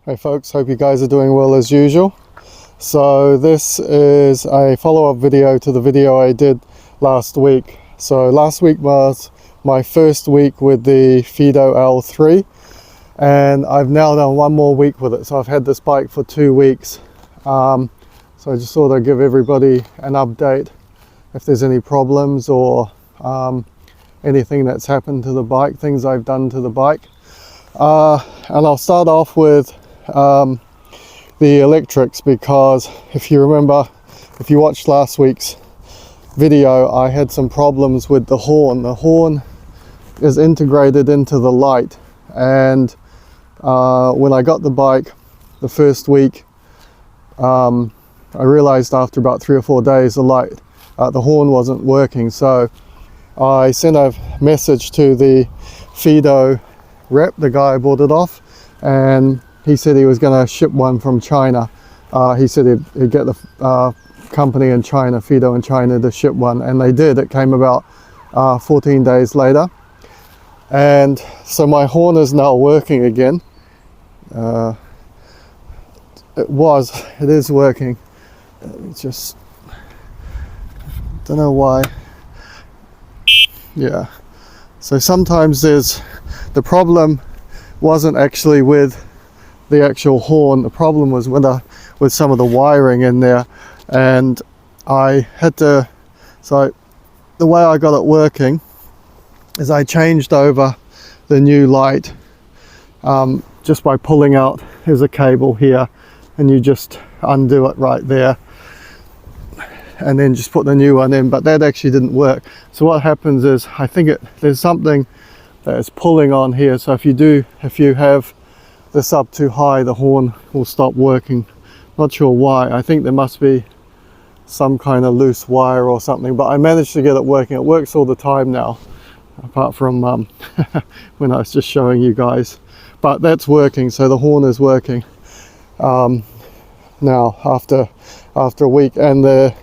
Hey folks, hope you guys are doing well as usual. So this is a follow-up video to the video I did last week. So last week was my first week with the Fiido L3 and I've now done one more week with it. So I've had this bike for 2 weeks. So I just thought I'd give everybody an update if there's any problems or anything that's happened to the bike, things I've done to the bike. And I'll start off with the electrics, because if you remember, if you watched last week's video, I had some problems with the horn. The horn is integrated into the light, and when I got the bike the first week, I realized after about 3 or 4 days the horn wasn't working. So I sent a message to the Fiido rep, the guy I bought it off, and he said he was going to ship one from China. He said he'd get the company in China, Fiido in China, to ship one, and they did. It came about 14 days later, and so my horn is now working again. It is working. Just don't know why. Yeah, so sometimes the problem wasn't actually with the actual horn. The problem was with some of the wiring in there, and I had to, so the way I got it working is I changed over the new light just by pulling out, here's a cable here, and you just undo it right there and then just put the new one in, but that actually didn't work. So what happens is, I think there's something that is pulling on here. So if you have this up too high, the horn will stop working. Not sure why. I think there must be some kind of loose wire or something, but I managed to get it working. It works all the time now, apart from when I was just showing you guys. But that's working, so the horn is working now after a week. And the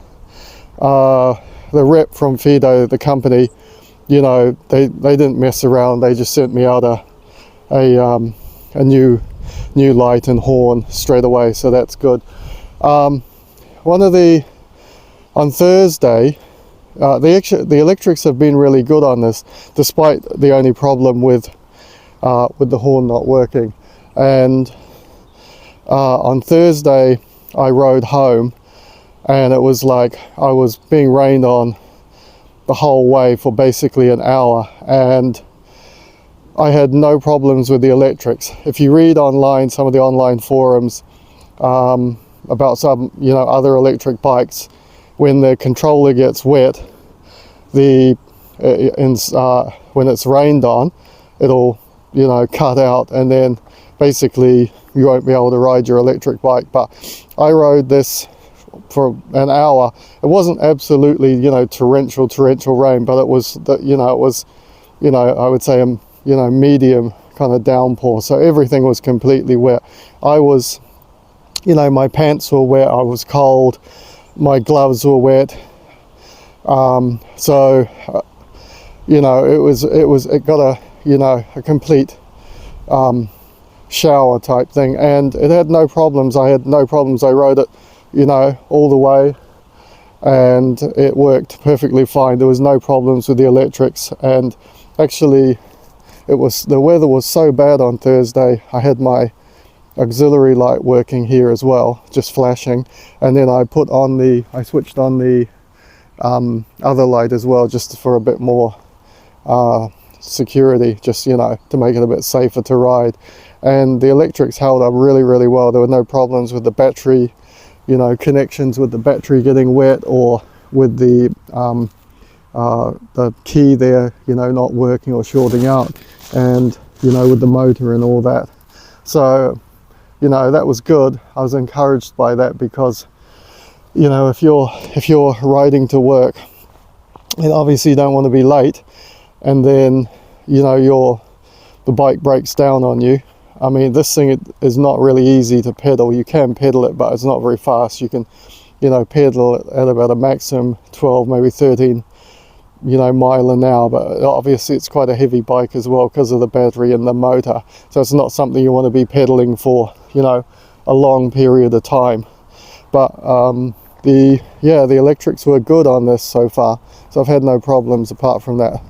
rep from Fiido, the company, you know, they didn't mess around. They just sent me out a new light and horn straight away, so that's good. On Thursday, the electrics have been really good on this, despite the only problem with the horn not working. And on Thursday I rode home, and it was like I was being rained on the whole way for basically an hour, and I had no problems with the electrics. If you read online, some of the online forums about some, you know, other electric bikes, when the controller gets wet, when it's rained on, it'll, you know, cut out, and then basically you won't be able to ride your electric bike. But I rode this for an hour. It wasn't absolutely, you know, torrential rain, but it was, I would say medium kind of downpour. So everything was completely wet. I was, you know, my pants were wet, I was cold, my gloves were wet. So you know, it got a complete shower type thing, and it had no problems. I had no problems. I rode it, you know, all the way, and it worked perfectly fine. There was no problems with the electrics. And actually, the weather was so bad on Thursday, I had my auxiliary light working here as well, just flashing, and then I switched on the other light as well, just for a bit more security, just, you know, to make it a bit safer to ride. And the electrics held up really, really well. There were no problems with the battery, you know, connections with the battery getting wet, or with the key there, you know, not working or shorting out, and, you know, with the motor and all that. So, you know, that was good. I was encouraged by that, because, you know, if you're riding to work, and obviously you don't want to be late, and then, you know, the bike breaks down on you. I mean, this thing is not really easy to pedal. You can pedal it, but it's not very fast. You can, you know, pedal it at about a maximum 12, maybe 13 you know, mile an hour, but obviously it's quite a heavy bike as well because of the battery and the motor, so it's not something you want to be pedaling for, you know, a long period of time. But the electrics were good on this so far, so I've had no problems apart from that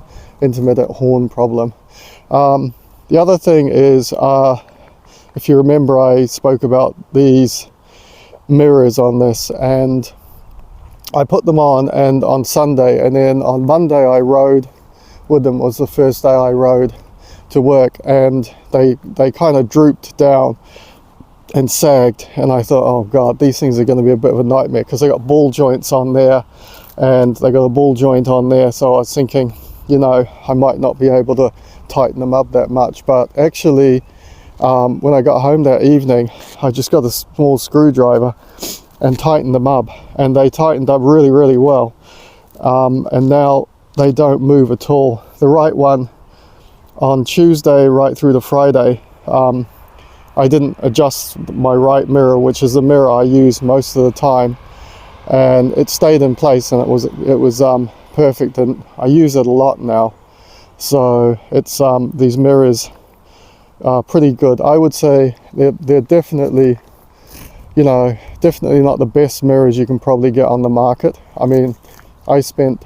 intermittent horn problem. The other thing is, if you remember, I spoke about these mirrors on this, and I put them on Sunday, and then on Monday I rode with them. It was the first day I rode to work, and they kind of drooped down and sagged, and I thought, oh god, these things are going to be a bit of a nightmare, because they got ball joints on there and they got a ball joint on there, so I was thinking, you know, I might not be able to tighten them up that much. But actually, when I got home that evening, I just got a small screwdriver and tightened them up, and they tightened up really, really well, and now they don't move at all. The right one on Tuesday right through to Friday, I didn't adjust my right mirror, which is the mirror I use most of the time, and it stayed in place, and it was perfect, and I use it a lot now. So it's these mirrors are pretty good. I would say they're definitely, you know, definitely not the best mirrors you can probably get on the market. I mean, I spent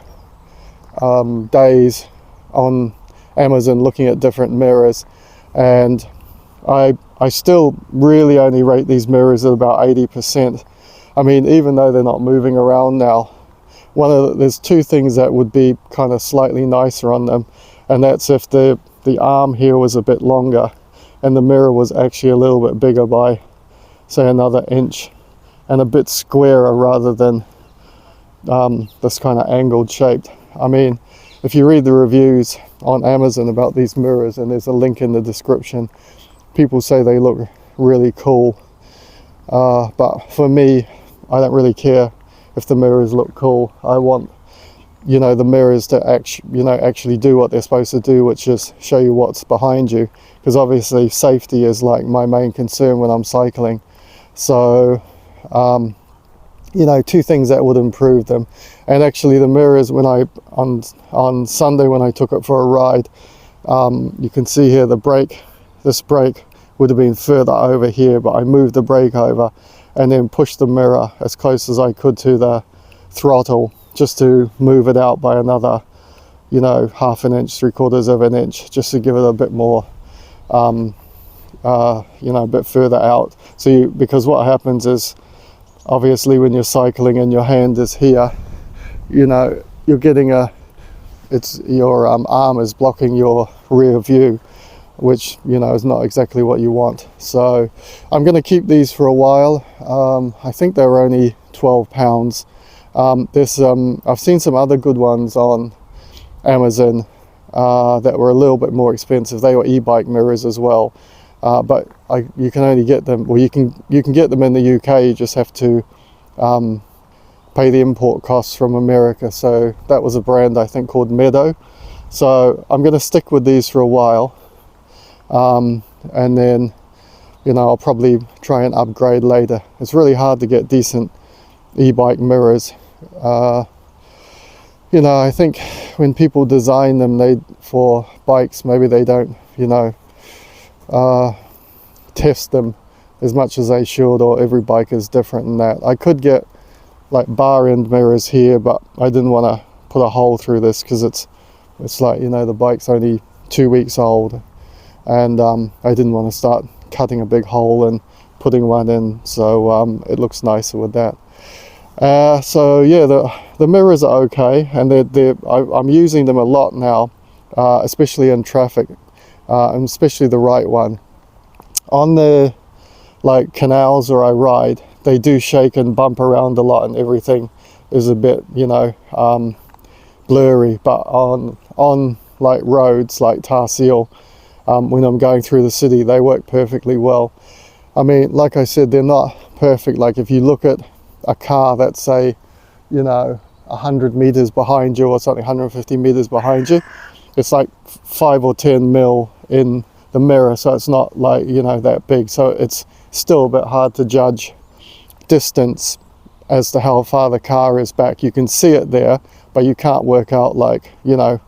days on Amazon looking at different mirrors, and I still really only rate these mirrors at about 80%. I mean, even though they're not moving around now, there's two things that would be kind of slightly nicer on them, and that's if the arm here was a bit longer and the mirror was actually a little bit bigger by, say, another inch, and a bit squarer rather than this kind of angled shaped. I mean, if you read the reviews on Amazon about these mirrors, and there's a link in the description, people say they look really cool, but for me, I don't really care if the mirrors look cool. I want, you know, the mirrors to actually do what they're supposed to do, which is show you what's behind you, because obviously safety is like my main concern when I'm cycling. So you know, two things that would improve them. And actually the mirrors, when on Sunday when I took it for a ride, you can see here this brake would have been further over here, but I moved the brake over and then pushed the mirror as close as I could to the throttle, just to move it out by another, you know, half an inch, 3/4 of an inch, just to give it a bit more, you know, a bit further out. So because what happens is, obviously when you're cycling and your hand is here, you know, you're getting your arm is blocking your rear view, which, you know, is not exactly what you want. So I'm going to keep these for a while. I think they're only £12. I've seen some other good ones on Amazon that were a little bit more expensive. They were e-bike mirrors as well, but you can only get them, well, you can get them in the UK. You just have to pay the import costs from America. So that was a brand, I think, called Meadow. So I'm going to stick with these for a while, and then, you know, I'll probably try and upgrade later. It's really hard to get decent e-bike mirrors. You know, I think when people design them for bikes, maybe they don't, you know, test them as much as they should, or every bike is different in that. I could get like bar end mirrors here, but I didn't want to put a hole through this, because it's like, you know, the bike's only 2 weeks old, and I didn't want to start cutting a big hole and putting one in, so it looks nicer with that. So yeah, the mirrors are okay, and I'm using them a lot now, especially in traffic, and especially the right one. On the like canals where I ride, they do shake and bump around a lot, and everything is a bit, you know, blurry. But on like roads like Tar Seal, when I'm going through the city, they work perfectly well. I mean, like I said, they're not perfect. Like if you look at a car that's, say, you know, 100 meters behind you or something, 150 meters behind you, it's like 5 or 10 mil in the mirror, so it's not like, you know, that big. So it's still a bit hard to judge distance as to how far the car is back. You can see it there, but you can't work out, like, you know,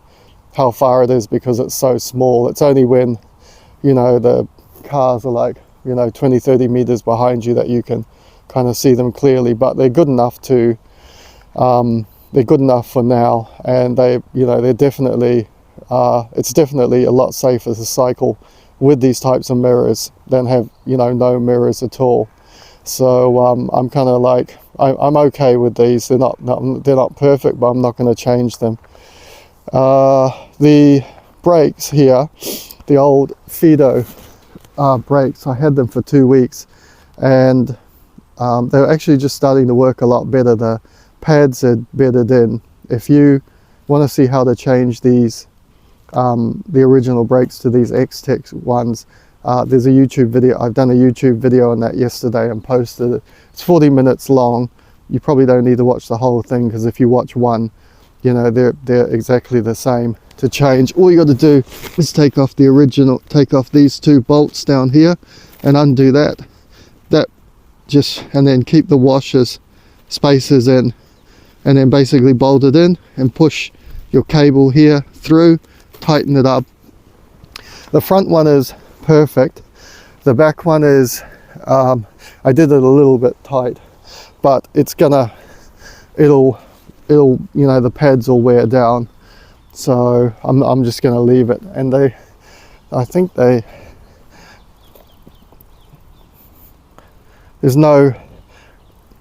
how far it is because it's so small. It's only when, you know, the cars are like, you know, 20-30 meters behind you that you can kind of see them clearly. But they're good enough to they're good enough for now, and they, you know, they're definitely it's definitely a lot safer to cycle with these types of mirrors than have, you know, no mirrors at all. So I'm kind of like, I'm okay with these. They're not perfect, but I'm not going to change them. The brakes here, the old Fiido brakes, I had them for 2 weeks, and they were actually just starting to work a lot better. The pads had bedded in. If you want to see how to change these, the original brakes to these X-Tech ones, there's a YouTube video. I've done a YouTube video on that yesterday and posted it. It's 40 minutes long. You probably don't need to watch the whole thing, because if you watch one, you know, they're exactly the same. To change, all you got to do is take off these two bolts down here and undo that and then keep the washers spacers in, and then basically bolt it in and push your cable here through, tighten it up. The front one is perfect. The back one is, I did it a little bit tight, but it'll, you know, the pads will wear down. So I'm just going to leave it. And I think there's no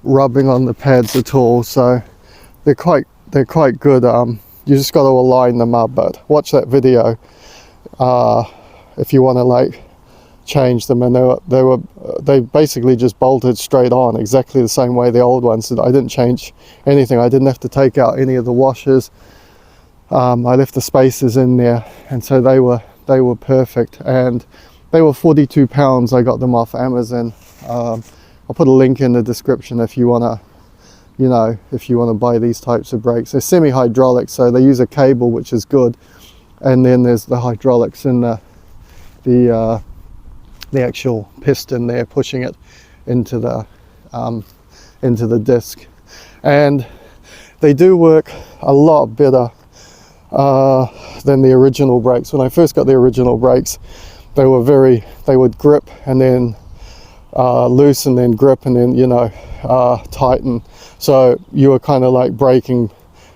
rubbing on the pads at all, so they're quite good. You just got to align them up, but watch that video if you want to like change them. And they basically just bolted straight on exactly the same way the old ones did. I didn't change anything. I didn't have to take out any of the washers. I left the spacers in there, and so they were perfect, and they were 42 pounds. I got them off Amazon. I'll put a link in the description if you want to, you know, if you want to buy these types of brakes. They're semi-hydraulic, so they use a cable, which is good, and then there's the hydraulics in the actual piston there, pushing it into the disc, and they do work a lot better than the original brakes. When I first got the original brakes, they would grip and then loose and then grip and then, you know, tighten. So you were kind of like braking,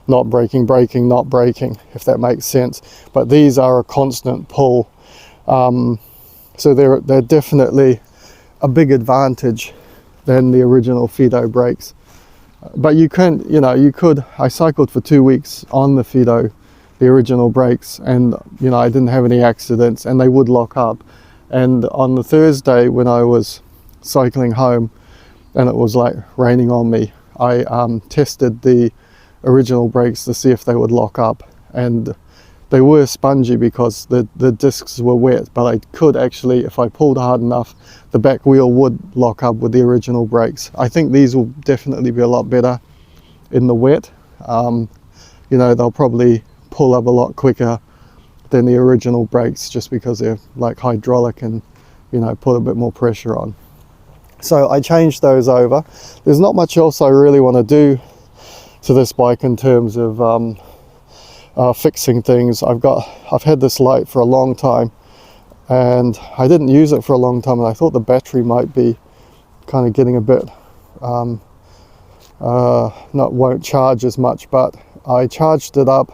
not braking, braking, not braking, if that makes sense. But these are a constant pull. So they're definitely a big advantage than the original Fiido brakes. But you can, you know, I cycled for 2 weeks on the Fiido, the original brakes, and, you know, I didn't have any accidents, and they would lock up. And on the Thursday when I was cycling home and it was like raining on me, I tested the original brakes to see if they would lock up, and they were spongy because the discs were wet, but I could actually, if I pulled hard enough, the back wheel would lock up with the original brakes. I think these will definitely be a lot better in the wet. You know, they'll probably pull up a lot quicker than the original brakes, just because they're like hydraulic and, you know, put a bit more pressure on. So I changed those over. There's not much else I really want to do to this bike in terms of fixing things. I've had this light for a long time, and I didn't use it for a long time, and I thought the battery might be kind of getting a bit won't charge as much, but I charged it up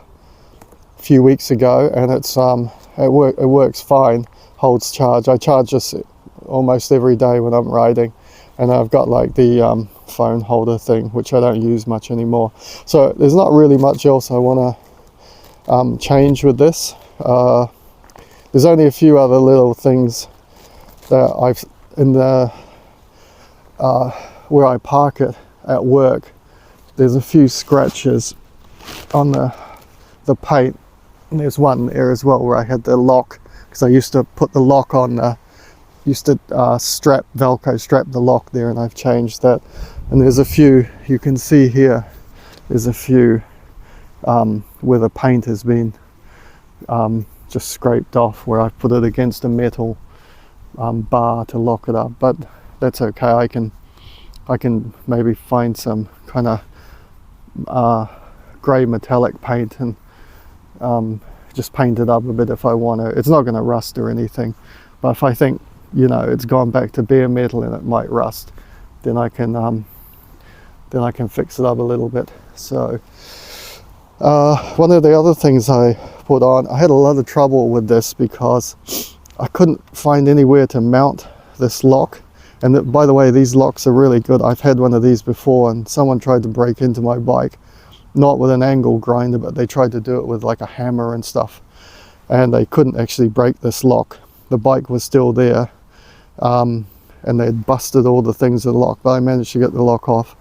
a few weeks ago, and it works fine, holds charge. I charge this almost every day when I'm riding, and I've got like the phone holder thing, which I don't use much anymore. So there's not really much else I want to change with this. There's only a few other little things that I've in the where I park it at work. There's a few scratches on the paint, and there's one there as well where I had the lock, because I used to put the lock on Velcro strap the lock there, and I've changed that. And there's a few, you can see here, there's a few where the paint has been just scraped off, where I put it against a metal bar to lock it up. But that's okay. I can maybe find some kind of grey metallic paint and just paint it up a bit if I want to. It's not going to rust or anything, but if I think, you know, it's gone back to bare metal and it might rust, then I can fix it up a little bit. So one of the other things I put on, I had a lot of trouble with this because I couldn't find anywhere to mount this lock. And by the way, these locks are really good. I've had one of these before, and someone tried to break into my bike, not with an angle grinder, but they tried to do it with like a hammer and stuff, and they couldn't actually break this lock. The bike was still there, and they'd busted all the things in the lock, but I managed to get the lock off.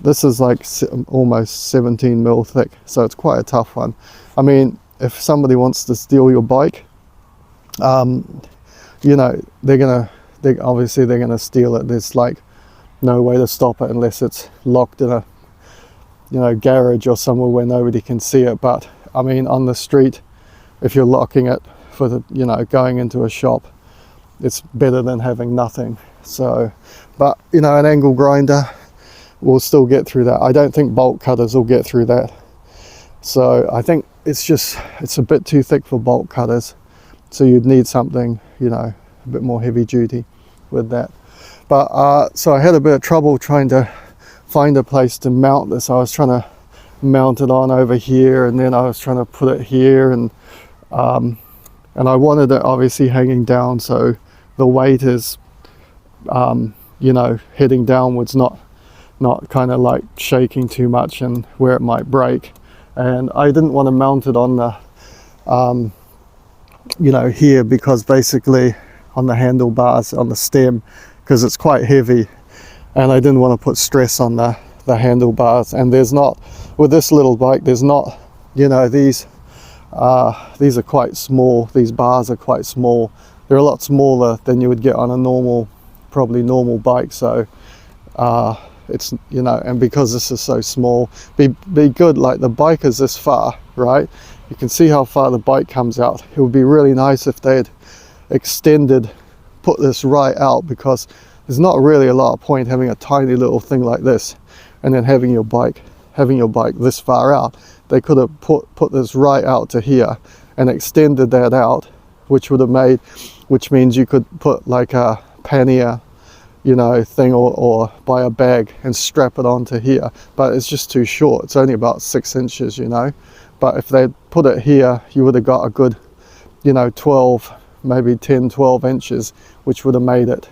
This is like almost 17 mil thick, so it's quite a tough one. I mean, if somebody wants to steal your bike, you know, obviously they're gonna steal it. There's like no way to stop it unless it's locked in a, you know, garage or somewhere where nobody can see it. But I mean, on the street, if you're locking it for the, you know, going into a shop, it's better than having nothing. So, but you know, an angle grinder will still get through that. I don't think bolt cutters will get through that. So I think it's a bit too thick for bolt cutters. So you'd need something, you know, a bit more heavy duty with that. But so I had a bit of trouble trying to find a place to mount this. I was trying to mount it on over here, and then I was trying to put it here, and I wanted it obviously hanging down so the weight is you know, heading downwards, not kind of like shaking too much and where it might break. And I didn't want to mount it on the you know, here, because basically on the handlebars on the stem, because it's quite heavy, and I didn't want to put stress on the handlebars. And there's not, with this little bike, there's not, you know, these are quite small. These bars are quite small. They're a lot smaller than you would get on a normal, probably normal bike. So it's, you know, and because this is so small, be good, like the bike is this far, right? You can see how far the bike comes out. It would be really nice if they'd extended, put this right out, because there's not really a lot of point having a tiny little thing like this and then having your bike this far out. They could have put this right out to here and extended that out, which means you could put like a pannier, you know, thing, or buy a bag and strap it onto here. But it's just too short. It's only about 6 inches, you know. But if they'd put it here, you would have got a good, you know, 12, maybe 10, 12 inches, which would have made it,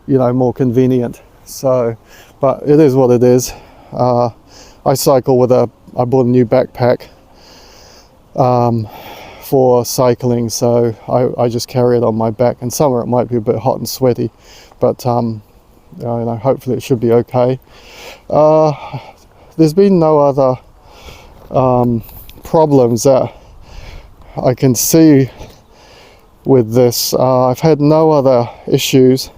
you know, more convenient. So, but it is what it is. I cycle with I bought a new backpack for cycling, so I just carry it on my back, and somewhere it might be a bit hot and sweaty, but you know, hopefully it should be okay. There's been no other problems that I can see with this. I've had no other issues.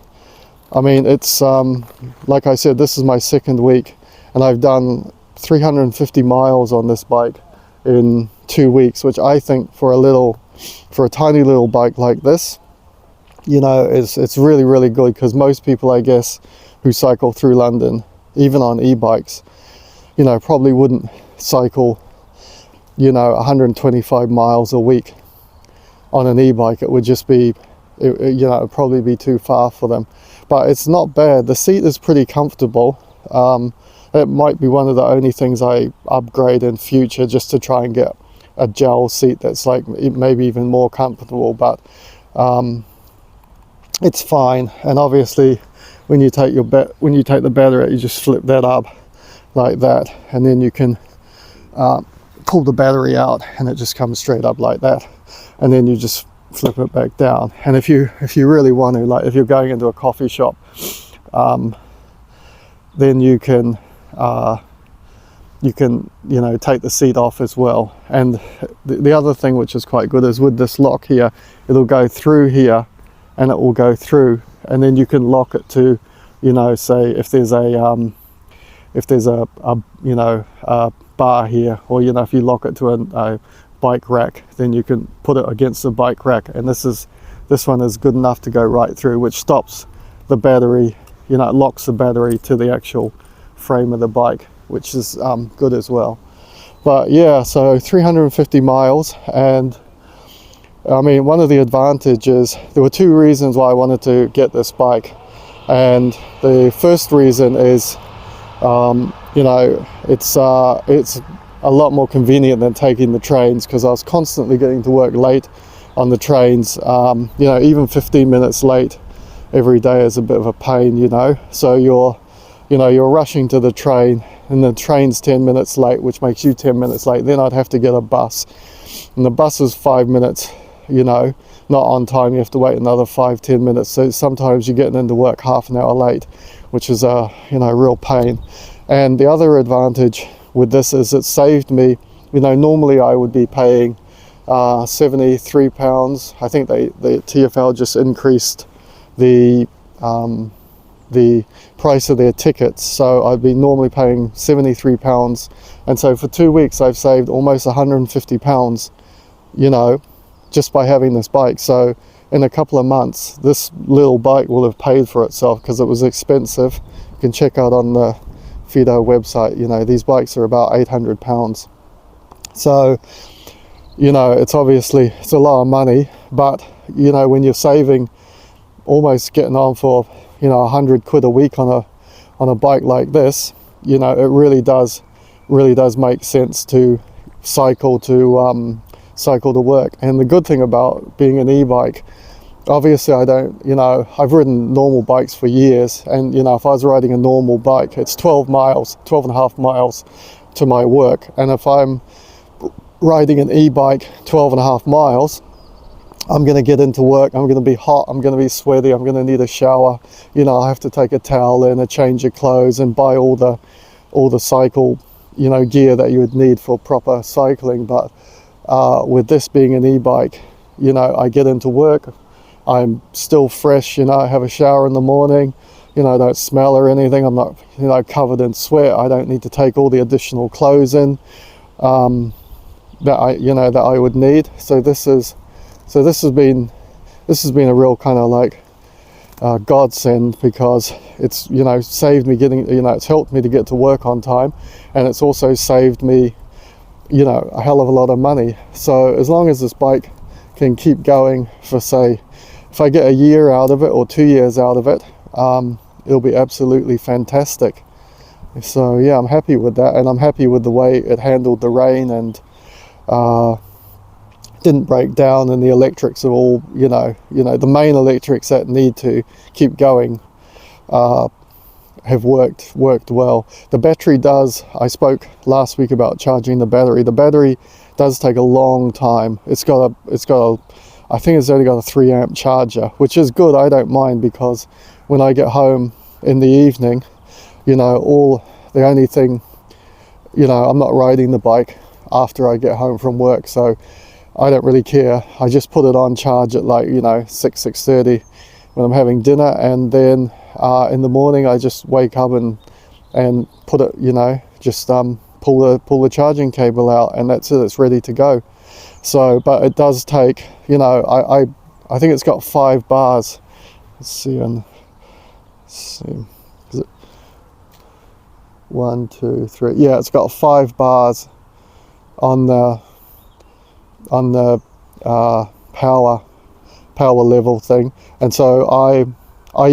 I mean, it's like I said, this is my second week, and I've done 350 miles on this bike in 2 weeks, which I think for a tiny little bike like this, you know, it's really, really good, because most people, I guess, who cycle through London, even on e-bikes, you know, probably wouldn't cycle, you know, 125 miles a week on an e-bike. It would just be, you know, it'd probably be too far for them. But it's not bad. The seat is pretty comfortable. It might be one of the only things I upgrade in future, just to try and get a gel seat that's like maybe even more comfortable. But it's fine. And obviously, when you take the battery out, you just flip that up like that, and then you can pull the battery out, and it just comes straight up like that, and then you just flip it back down. And if you really want to, like if you're going into a coffee shop, then you can you know, take the seat off as well. And the other thing which is quite good is with this lock here, it'll go through here, and it will go through, and then you can lock it to, you know, say if there's a you know, a bar here, or, you know, if you lock it to a bike rack, then you can put it against the bike rack. And this one is good enough to go right through, which stops the battery, you know, it locks the battery to the actual frame of the bike, which is good as well. But yeah, so 350 miles. And I mean, one of the advantages, there were two reasons why I wanted to get this bike. And the first reason is, you know, it's a lot more convenient than taking the trains, because I was constantly getting to work late on the trains. You know, even 15 minutes late every day is a bit of a pain, you know. So you're rushing to the train, and the train's 10 minutes late, which makes you 10 minutes late. Then I'd have to get a bus, and the bus is 5 minutes, you know, not on time. You have to wait another 5-10 minutes. So sometimes you're getting into work half an hour late, which is a, you know, real pain. And the other advantage with this is it saved me, you know, normally I would be paying £73. I think the TfL just increased the price of their tickets, so I'd be normally paying £73, and so for 2 weeks I've saved almost £150, you know, just by having this bike. So in a couple of months this little bike will have paid for itself, because it was expensive. You can check out on the Fiido website, you know, these bikes are about £800. So, you know, it's a lot of money, but you know, when you're saving, almost getting on for, you know, 100 quid a week on a bike like this, you know, it really does make sense to cycle to work. And the good thing about being an e-bike, obviously I don't, you know, I've ridden normal bikes for years, and you know, if I was riding a normal bike, it's 12 and a half miles to my work, and if I'm riding an e-bike 12 and a half miles, I'm going to get into work, I'm going to be hot, I'm going to be sweaty, I'm going to need a shower, you know, I have to take a towel in, a change of clothes, and buy all the cycle, you know, gear that you would need for proper cycling. But with this being an e-bike, you know, I get into work, I'm still fresh, you know, I have a shower in the morning, you know, I don't smell or anything, I'm not, you know, covered in sweat, I don't need to take all the additional clothes in that I would need. So this has been a real kind of like godsend, because it's, you know, saved me getting, you know, it's helped me to get to work on time, and it's also saved me, you know, a hell of a lot of money. So as long as this bike can keep going for, say, if I get a year out of it or 2 years out of it, it'll be absolutely fantastic. So yeah, I'm happy with that, and I'm happy with the way it handled the rain, and didn't break down, and the electrics are all, you know, the main electrics that need to keep going have worked well. The battery does, I spoke last week about charging the battery. The battery does take a long time. It's got a I think it's only got a 3 amp charger, which is good. I don't mind, because when I get home in the evening, you know, the only thing, you know, I'm not riding the bike after I get home from work, so I don't really care. I just put it on charge at, like, you know, 6:30 when I'm having dinner, and then in the morning I just wake up and put it, you know, just pull the charging cable out, and that's it, it's ready to go. So, but it does take, you know, I think it's got 5 bars. Let's see, is it 1, 2, 3? Yeah, it's got 5 bars on the power level thing, and so I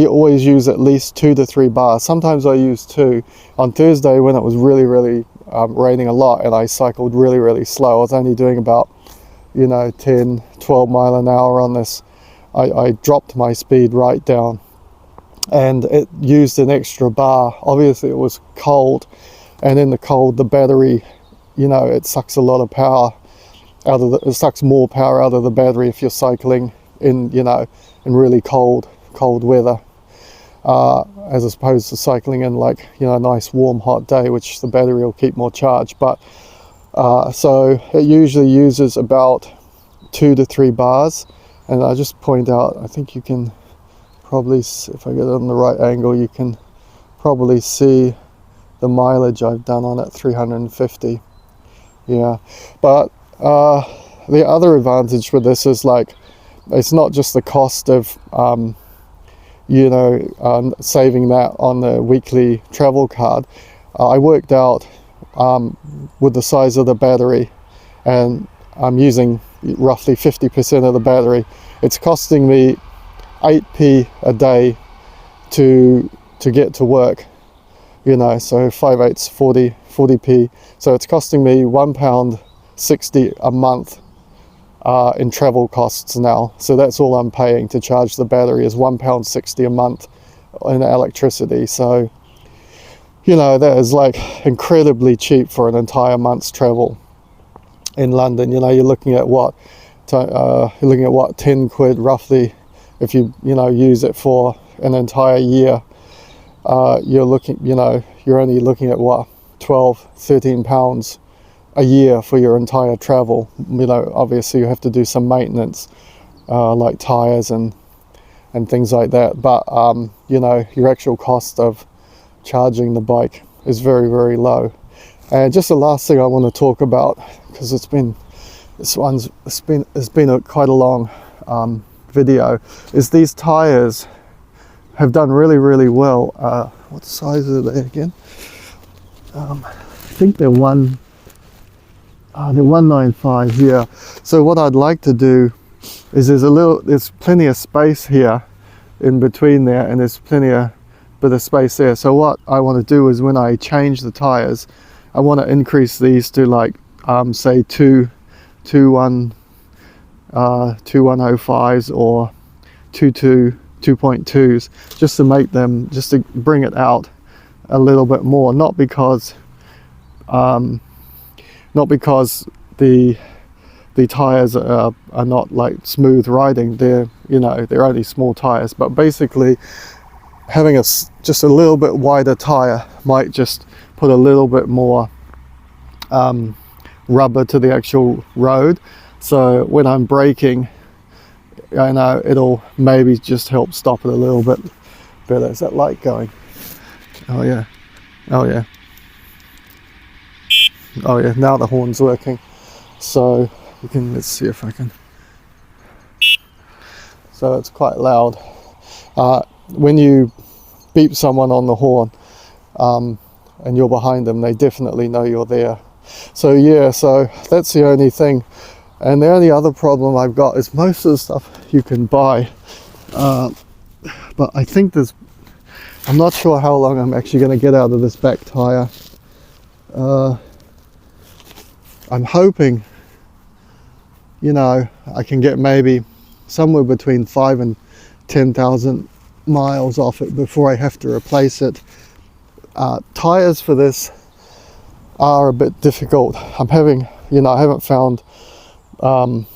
always use at least 2 to 3 bars. Sometimes I use 2. On Thursday, when it was really raining a lot, and I cycled really slow, I was only doing about, you know, 10-12 mile an hour on this. I dropped my speed right down, and it used an extra bar. Obviously it was cold, and in the cold the battery, you know, it sucks a lot of power it sucks more power out of the battery if you're cycling in, you know, in really cold weather, as opposed to cycling in, like, you know, a nice warm hot day, which the battery will keep more charged. But so it usually uses about 2 to 3 bars, and I just point out, I think you can probably, if I get it on the right angle, you can probably see the mileage I've done on it, 350. Yeah, but the other advantage with this is, like, it's not just the cost of you know, saving that on the weekly travel card. I worked out with the size of the battery, and I'm using roughly 50% of the battery. It's costing me 8p a day to get to work, you know, so 5/8 40p. So it's costing me £1.60 a month in travel costs now. So that's all I'm paying to charge the battery, is £1.60 a month in electricity. So, you know, that is like incredibly cheap for an entire month's travel in London. You know, you're looking at what 10 quid roughly if you use it for an entire year. You're looking, you know, you're only looking at what, 12-13 pounds a year for your entire travel. You know, obviously you have to do some maintenance, like tires and things like that, but you know, your actual cost of charging the bike is very, very low. And just the last thing I want to talk about, because it's been quite a long video, is these tires have done really, really well. What size are they again? I think they're 195. Yeah. So what I'd like to do is there's plenty of space here in between there, and there's plenty of bit of space there. So what I want to do is, when I change the tires, I want to increase these to like say 2105s or 2.2s, just to make them, just to bring it out a little bit more. Not because the tires are not like smooth riding. They're, you know, they're only small tires, but basically having just a little bit wider tire might just put a little bit more rubber to the actual road. So when I'm braking, I know it'll maybe just help stop it a little bit better. Is that light going? Oh yeah. Oh yeah. Oh yeah, now the horn's working. So you can, let's see if I can. So it's quite loud. When you beep someone on the horn and you're behind them, they definitely know you're there. So yeah, so that's the only thing. And the only other problem I've got is most of the stuff you can buy, but I think I'm not sure how long I'm actually going to get out of this back tire. I'm hoping, you know, I can get maybe somewhere between 5 and 10,000 miles off it before I have to replace it. Tires for this are a bit difficult. I haven't found the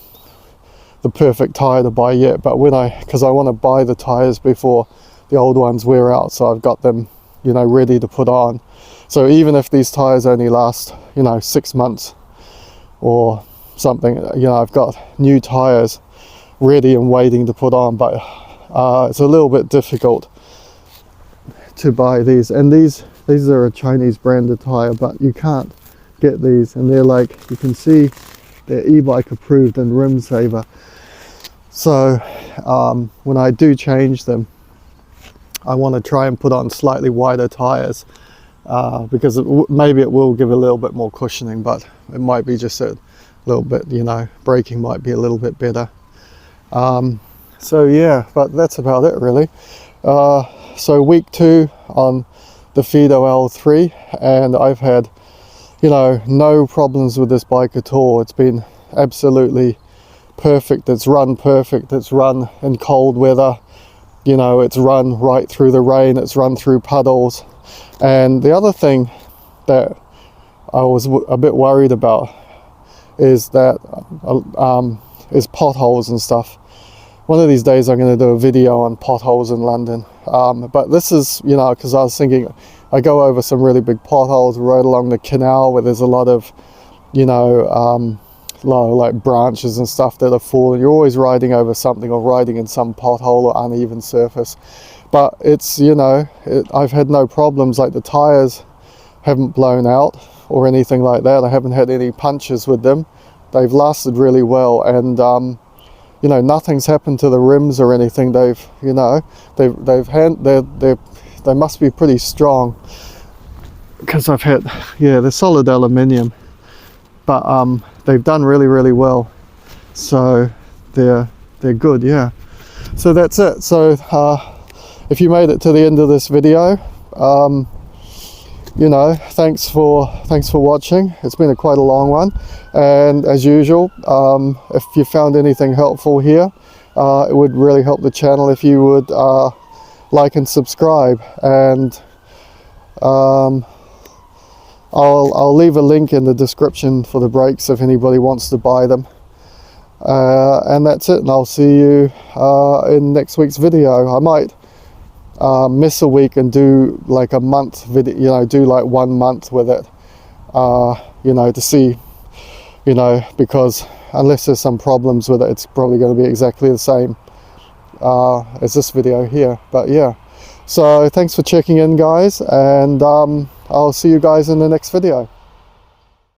perfect tire to buy yet, but because I want to buy the tires before the old ones wear out, so I've got them, you know, ready to put on. So even if these tires only last, you know, 6 months or something, you know, I've got new tires ready and waiting to put on. But it's a little bit difficult to buy these, and these are a Chinese branded tire, but you can't get these, and they're like, you can see they're e-bike approved and rim saver. So when I do change them, I want to try and put on slightly wider tires, because maybe it will give a little bit more cushioning, but it might be just a little bit, you know, braking might be a little bit better. So yeah, but that's about it really. So week 2 on the Fiido L3, and I've had, you know, no problems with this bike at all. It's been absolutely perfect. It's run perfect. It's run in cold weather. You know, it's run right through the rain. It's run through puddles. And the other thing that I was a bit worried about is that is potholes and stuff. One of these days I'm going to do a video on potholes in London. But this is, you know, because I was thinking, I go over some really big potholes right along the canal where there's a lot of, you know, like branches and stuff that are falling. You're always riding over something or riding in some pothole or uneven surface. But it's, you know, I've had no problems. Like the tires haven't blown out or anything like that. I haven't had any punches with them. They've lasted really well, and you know, nothing's happened to the rims or anything. They've, you know, they must be pretty strong. because I've had, yeah, they're solid aluminium, but they've done really well, so they're good. Yeah, so that's it. So if you made it to the end of this video, you know, thanks for watching. It's been quite a long one, and as usual, if you found anything helpful here, it would really help the channel if you would like and subscribe. And I'll leave a link in the description for the brakes if anybody wants to buy them. And that's it, and I'll see you in next week's video. I might miss a week and do like a month video, you know, do like 1 month with it, you know, to see, you know, because unless there's some problems with it, it's probably going to be exactly the same as this video here. But yeah, so thanks for checking in, guys, and I'll see you guys in the next video.